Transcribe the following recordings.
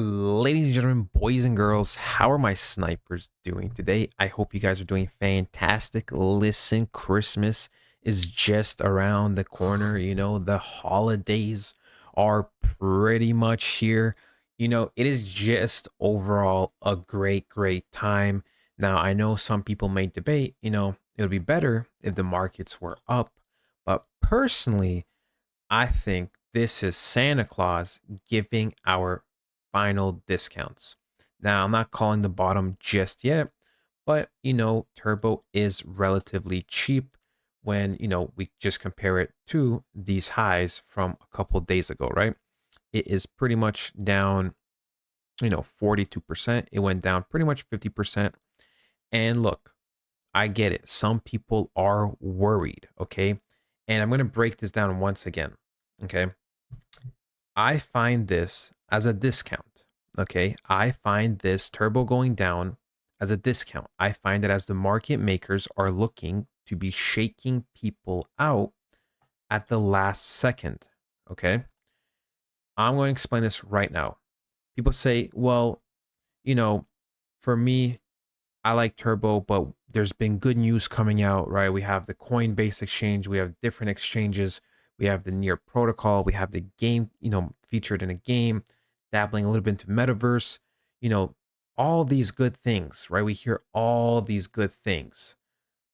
Ladies and gentlemen, boys and girls, how are my snipers doing today? I hope you guys are doing fantastic. Listen, Christmas is just around the corner. The holidays are pretty much here. It is just overall a great time. Now, I know some people may debate, it would be better if the markets were up. But personally, I think this is Santa Claus giving our final discounts. Now, I'm not calling the bottom just yet, but Turbo is relatively cheap when, we just compare it to these highs from a couple days ago, right? It is pretty much down, 42%. It went down pretty much 50%. And look, I get it. Some people are worried, okay? And I'm going to break this down once again, okay? I find this as a discount. Okay. I find this turbo going down as a discount. I find it as the market makers are looking to be shaking people out at the last second. Okay. I'm going to explain this right now. People say, well, you know, for me, I like Turbo, but there's been good news coming out, right? We have the Coinbase exchange, we have different exchanges, we have the Near protocol, we have the game, featured in a game, dabbling a little bit into metaverse, you know, all these good things, right? We hear all these good things,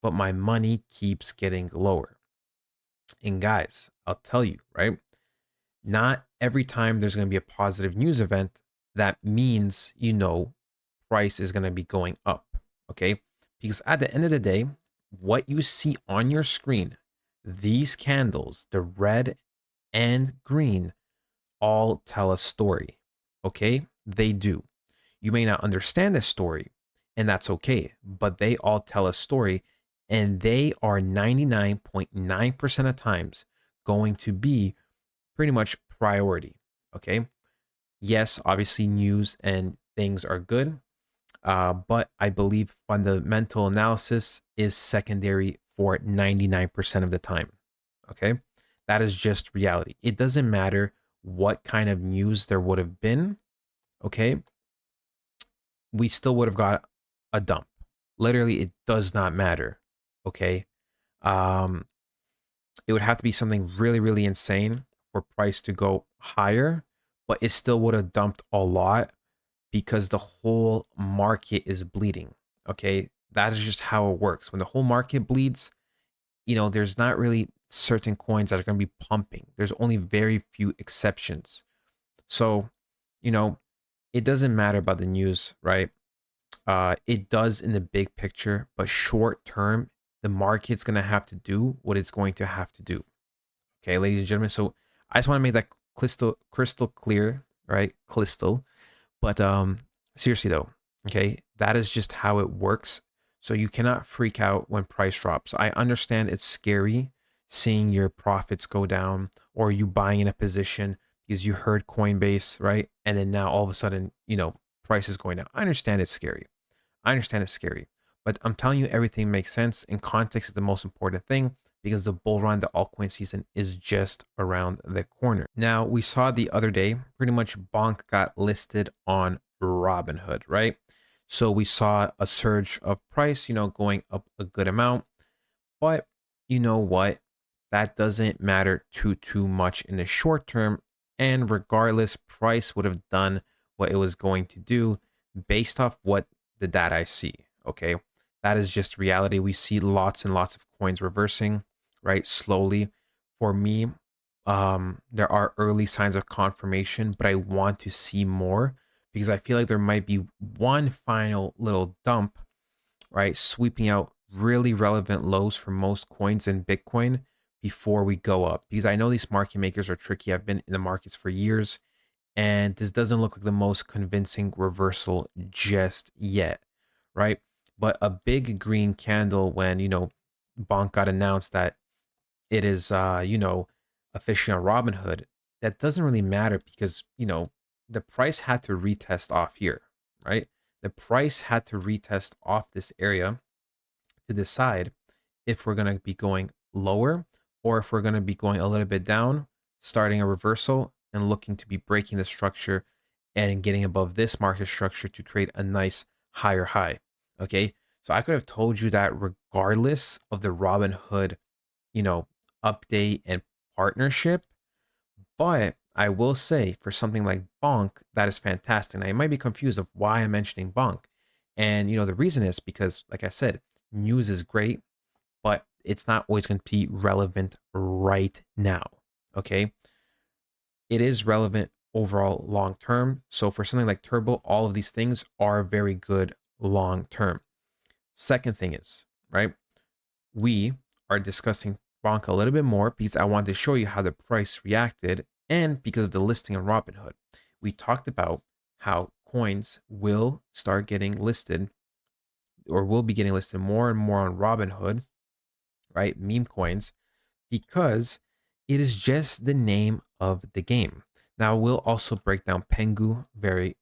but my money keeps getting lower. And guys, I'll tell you, right? Not every time there's going to be a positive news event, that means, price is going to be going up. Okay. Because at the end of the day, what you see on your screen, these candles, the red and green, all tell a story. Okay. They do. You may not understand this story, and that's okay, but they all tell a story, and they are 99.9% of times going to be pretty much priority. Okay. Yes, obviously news and things are good, but I believe fundamental analysis is secondary for 99% of the time. Okay. That is just reality. It doesn't matter what kind of news there would have been. Okay. We still would have got a dump. Literally, it does not matter. Okay. Um, it would have to be something really insane for price to go higher, but it still would have dumped a lot because the whole market is bleeding. Okay. That is just how it works. When the whole market bleeds, there's not really certain coins that are going to be pumping. There's only very few exceptions. So, you know, it doesn't matter about the news, right? It does in the big picture, but short term, the market's going to have to do what it's going to have to do. Okay, ladies and gentlemen. So I just want to make that crystal clear, right? Crystal. But seriously though, okay, that is just how it works. So you cannot freak out when price drops. I understand it's scary seeing your profits go down or you buying in a position because you heard Coinbase, right? And then now all of a sudden, price is going down. I understand it's scary. I understand it's scary. But I'm telling you, everything makes sense. And context is the most important thing because the bull run, the altcoin season is just around the corner. Now, we saw the other day, pretty much Bonk got listed on Robinhood, right? So we saw a surge of price, going up a good amount. But you know what? That doesn't matter too much in the short term. And regardless, price would have done what it was going to do based off what the data I see. Okay. That is just reality. We see lots and lots of coins reversing, right? Slowly. For me, there are early signs of confirmation, but I want to see more because I feel like there might be one final little dump, right? Sweeping out really relevant lows for most coins in Bitcoin before we go up. Because I know these market makers are tricky. I've been in the markets for years, and this doesn't look like the most convincing reversal just yet, right? But a big green candle when, Bonk got announced that it is, officially on Robinhood, that doesn't really matter because, the price had to retest off here, right? The price had to retest off this area to decide if we're going to be going lower or if we're going to be going a little bit down, starting a reversal and looking to be breaking the structure and getting above this market structure to create a nice higher high. Okay. So I could have told you that regardless of the Robinhood, you know, update and partnership, but I will say for something like Bonk, that is fantastic. Now you might be confused of why I'm mentioning Bonk. And the reason is because, like I said, news is great, but it's not always going to be relevant right now. Okay. It is relevant overall long term. So for something like Turbo, all of these things are very good long term. Second thing is, right, we are discussing Bonk a little bit more because I wanted to show you how the price reacted and because of the listing on Robinhood. We talked about how coins will start getting listed or will be getting listed more and more on Robinhood, right? Meme coins, because it is just the name of the game. Now we'll also break down Pengu very,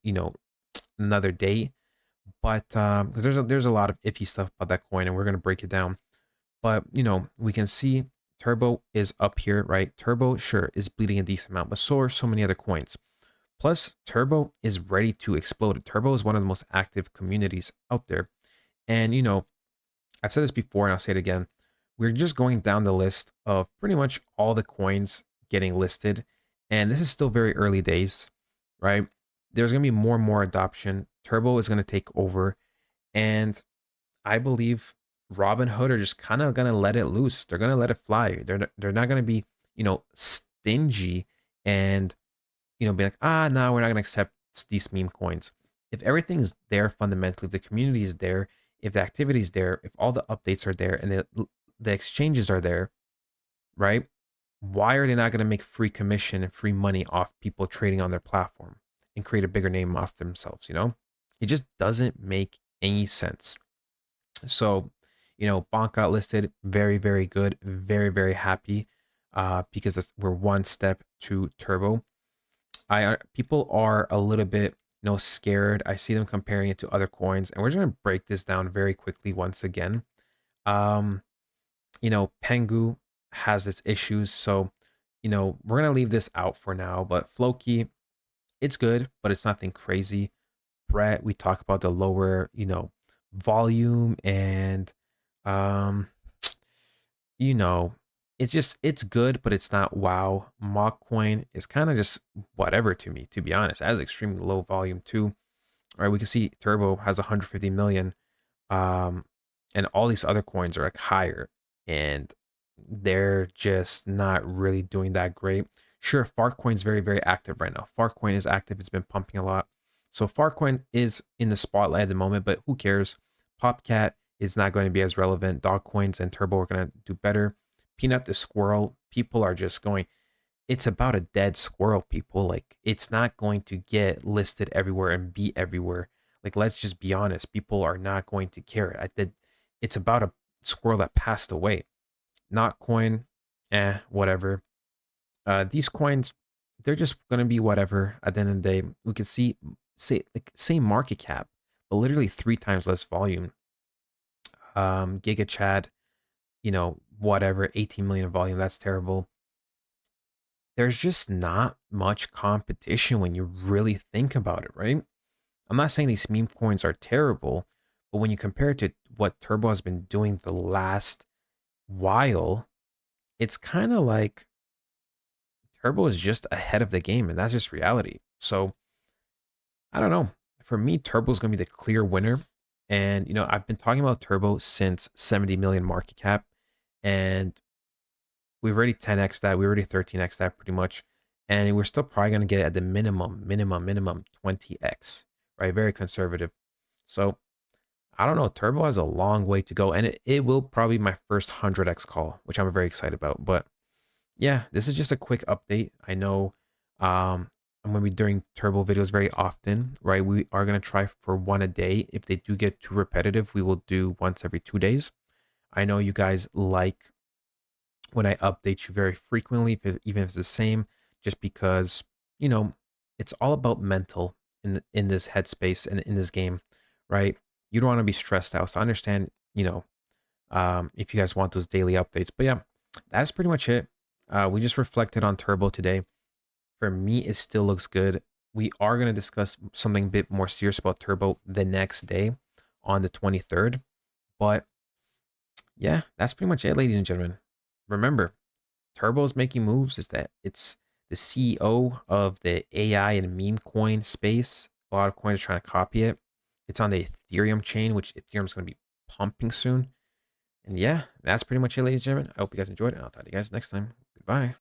another day, but because there's a lot of iffy stuff about that coin, and we're gonna break it down. But we can see Turbo is up here, right? Turbo, sure, is bleeding a decent amount, but so are so many other coins. Plus, Turbo is ready to explode. Turbo is one of the most active communities out there. And I've said this before and I'll say it again. We're just going down the list of pretty much all the coins getting listed. And this is still very early days, right? There's going to be more and more adoption. Turbo is going to take over. And I believe Robinhood are just kind of going to let it loose. They're going to let it fly. They're not going to be, stingy and, be like, no, we're not going to accept these meme coins. If everything is there fundamentally, if the community is there, if the activity is there, if all the updates are there and the exchanges are there, right? Why are they not going to make free commission and free money off people trading on their platform and create a bigger name off themselves? It just doesn't make any sense. So, Bonk got listed, very, very good, very, very happy, because we're one step to Turbo. People are a little bit scared. I see them comparing it to other coins, and we're just gonna break this down very quickly once again. Um, Pengu has its issues, so we're gonna leave this out for now. But Floki, it's good, but it's nothing crazy. Brett, we talk about the lower, volume and um you know, it's good, but it's not wow. Mock coin is kind of just whatever to me, to be honest. It has extremely low volume too. All right, we can see Turbo has 150 million, um, and all these other coins are like higher, and they're just not really doing that great. Sure, Farcoin's very, very active right now. Farcoin is active, it's been pumping a lot. So Farcoin is in the spotlight at the moment, but who cares? Popcat is not going to be as relevant. Dog coins and Turbo are going to do better. Peanut the squirrel, people are just going, it's about a dead squirrel, people. Like, it's not going to get listed everywhere and be everywhere. Like, let's just be honest. People are not going to care. It's about a squirrel that passed away. Not coin, whatever. These coins, they're just gonna be whatever. At the end of the day, we can see, say, like, same market cap, but literally 3 times less volume. Giga Chad, whatever, 18 million volume. That's terrible. There's just not much competition when you really think about it, right? I'm not saying these meme coins are terrible, but when you compare it to what Turbo has been doing the last while, it's kind of like Turbo is just ahead of the game, and that's just reality. So I don't know. For me, Turbo is going to be the clear winner. And, I've been talking about Turbo since 70 million market cap, and we've already 10x that. We already 13x that pretty much. And we're still probably going to get it at the minimum 20x, right? Very conservative. So I don't know. Turbo has a long way to go, and it will probably be my first 100x call, which I'm very excited about. But yeah, this is just a quick update. I know I'm going to be doing Turbo videos very often, right? We are going to try for one a day. If they do get too repetitive, we will do once every 2 days. I know you guys like when I update you very frequently, even if it's the same, just because, it's all about mental in this headspace and in this game, right? You don't want to be stressed out. So I understand, if you guys want those daily updates. But yeah, that's pretty much it. We just reflected on Turbo today. For me, it still looks good. we are going to discuss something a bit more serious about Turbo the next day on the 23rd. But yeah, that's pretty much it, ladies and gentlemen. Remember, Turbo's making moves is that it's the CEO of the AI and meme coin space. A lot of coins are trying to copy it. It's on the Ethereum chain, which Ethereum's going to be pumping soon. And yeah, that's pretty much it, ladies and gentlemen. I hope you guys enjoyed it. I'll talk to you guys next time. Goodbye.